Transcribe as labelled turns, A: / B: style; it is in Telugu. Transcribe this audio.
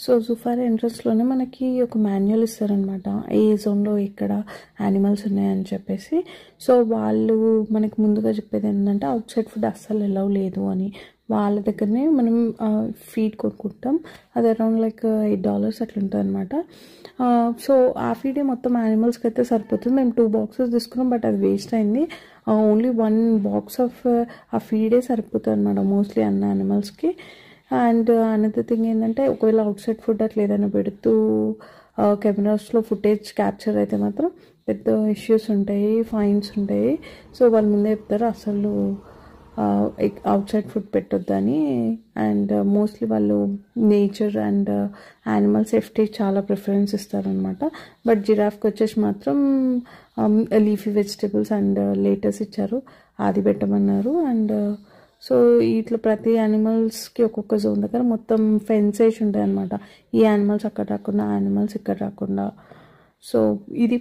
A: సో జూఫారీ ఎంట్రన్స్లోనే మనకి ఒక మాన్యువల్ ఇస్తారనమాట, ఏ జోన్లో ఇక్కడ యానిమల్స్ ఉన్నాయని చెప్పేసి. సో వాళ్ళు మనకి ముందుగా చెప్పేది ఏంటంటే అవుట్ సైడ్ ఫుడ్ అస్సలు ఎలవ్ లేదు అని. వాళ్ళ దగ్గరనే మనం ఫీడ్ కొనుక్కుంటాం, అది అరౌండ్ లైక్ $8 అట్లా ఉంటుంది అనమాట. సో ఆ ఫీడే మొత్తం యానిమల్స్కి అయితే సరిపోతుంది. మేము 2 బాక్సెస్ తీసుకున్నాం, బట్ అది వేస్ట్ అయింది. ఓన్లీ 1 బాక్స్ ఆఫ్ ఆ ఫీడే సరిపోతుంది అనమాట మోస్ట్లీ అన్న యానిమల్స్కి. అండ్ అనదర్ థింగ్ ఏంటంటే ఒకవేళ అవుట్ సైడ్ ఫుడ్ అట్లా ఏదైనా పెడుతూ కెమెరాస్లో ఫుటేజ్ క్యాప్చర్ అయితే మాత్రం పెద్ద ఇష్యూస్ ఉంటాయి, ఫైన్స్ ఉంటాయి. సో వాళ్ళు ముందే చెప్తారు అసలు అవుట్ సైడ్ ఫుడ్ పెట్టొద్దని. అండ్ మోస్ట్లీ వాళ్ళు నేచర్ అండ్ యానిమల్ సేఫ్టీ చాలా ప్రిఫరెన్స్ ఇస్తారనమాట. బట్ జిరాఫ్కి వచ్చేసి మాత్రం లీఫీ వెజిటేబుల్స్ అండ్ లేటస్ ఇచ్చారు, అది పెట్టమన్నారు. అండ్ సో ఇట్లా ప్రతి యానిమల్స్కి ఒక్కొక్క జోన్ దగ్గర మొత్తం ఫెన్స్ వేసి ఉంటాయి అనమాట, ఈ యానిమల్స్ అక్కడ రాకుండా, యానిమల్స్ ఇక్కడ రాకుండా. సో ఇది